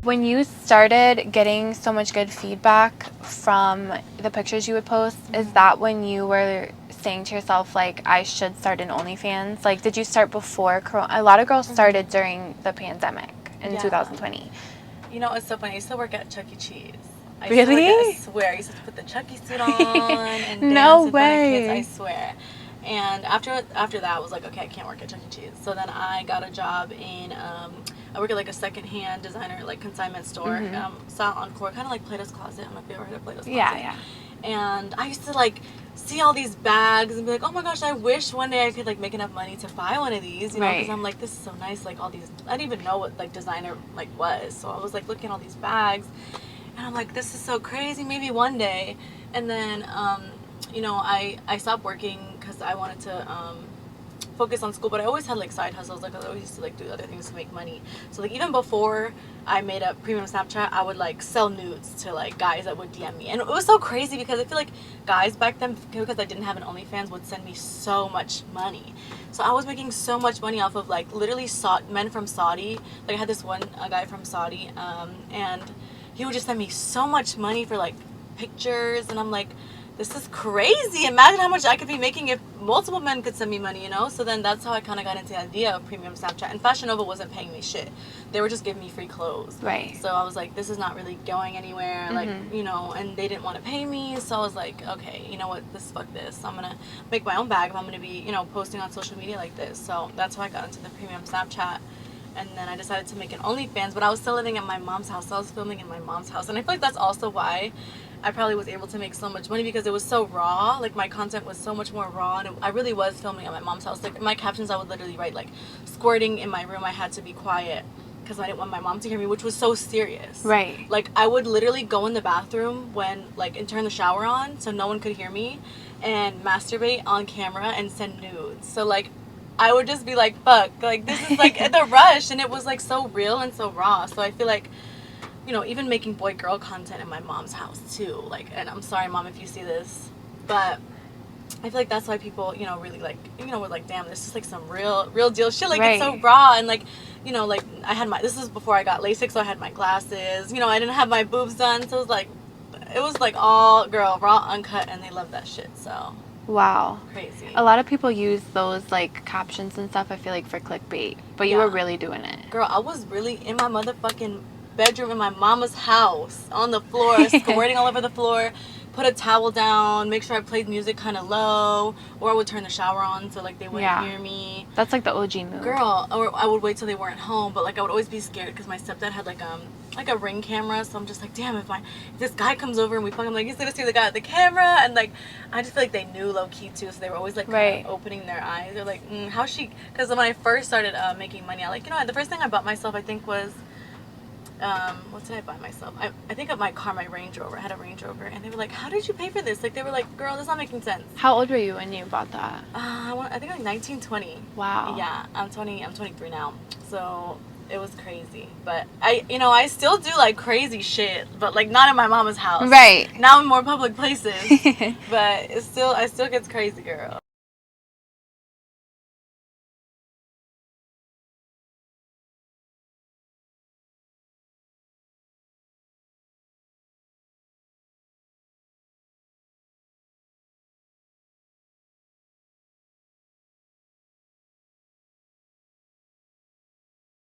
When you started getting so much good feedback from the pictures you would post, is that when you were saying to yourself, like, I should start an OnlyFans? Like, did you start before Corona? A lot of girls started during the pandemic in 2020. You know, it's so funny. I used to work at Chuck E. Cheese. Really? I swear. I used to put the Chucky suit on and dance No in front of way. kids. I swear. And after that, I was like, okay, I can't work at Chuck E. Cheese. So then I got a job in, I work at like a secondhand designer, like consignment store, South Encore, kind of like Plato's Closet. I don't know if you ever heard of Plato's Closet. Yeah. And I used to like see all these bags and be like, oh my gosh, I wish one day I could like make enough money to buy one of these, you know, because I'm like, this is so nice, like all these, I didn't even know what like designer like was, so I was like looking at all these bags and I'm like, this is so crazy, maybe one day. And then you know, I stopped working because I wanted to focus on school, but I always had like side hustles. Like I always used to like do other things to make money. So like even before I made a premium Snapchat, I would like sell nudes to like guys that would DM me, and it was so crazy because I feel like guys back then, because I didn't have an OnlyFans, would send me so much money. So I was making so much money off of like literally men from Saudi. Like I had this one guy from Saudi, and he would just send me so much money for like pictures, and I'm like, this is crazy. Imagine how much I could be making if multiple men could send me money, you know? So then that's how I kind of got into the idea of premium Snapchat. And Fashion Nova wasn't paying me shit. They were just giving me free clothes. Right. So I was like, this is not really going anywhere. Like, you know, and they didn't want to pay me. So I was like, okay, you know what? Fuck this. I'm going to make my own bag if I'm going to be, you know, posting on social media like this. So that's how I got into the premium Snapchat. And then I decided to make an OnlyFans, but I was still living at my mom's house. So I was filming in my mom's house. And I feel like that's also why I probably was able to make so much money, because it was so raw. Like my content was so much more raw, and I really was filming at my mom's house. Like in my captions, I would literally write like, squirting in my room, I had to be quiet because I didn't want my mom to hear me, which was so serious. Right. Like I would literally go in the bathroom and turn the shower on so no one could hear me, and masturbate on camera and send nudes. So like I would just be like, fuck, like this is like the rush, and it was like so real and so raw. So I feel like, you know, even making boy girl content in my mom's house too, like, and I'm sorry mom if you see this, but I feel like that's why people, you know, really like, you know, were like, damn, this is like some real deal shit. Like it's so raw, and like, you know, like I had this was before I got LASIK, so I had my glasses, you know, I didn't have my boobs done, so it was like all girl, raw, uncut, and they love that shit. So wow, crazy. A lot of people use those like captions and stuff, I feel like, for clickbait, but you were really doing it. Girl, I was really in my motherfucking bedroom in my mama's house, on the floor, squirting all over the floor, put a towel down, make sure I played music kind of low, or I would turn the shower on so like they wouldn't hear me. That's like the OG move. Girl, or I would wait till they weren't home, but like I would always be scared because my stepdad had like a Ring camera, so I'm just like, damn, if this guy comes over and we fuck, I'm like, he's gonna see the guy at the camera, and like I just feel like they knew low key too, so they were always like kind of opening their eyes. They're like, how's she? Because when I first started making money, I the first thing I bought myself, I think, was what did I buy myself? I think of my car, my Range Rover. I had a Range Rover, and they were like, how did you pay for this? Like they were like, girl, that's not making sense. How old were you when you bought that? I think like 19, 20. Wow. Yeah, I'm 23 now, so it was crazy. But I still do like crazy shit, but like not in my mama's house. Right. Now in more public places. But I still gets crazy, girl.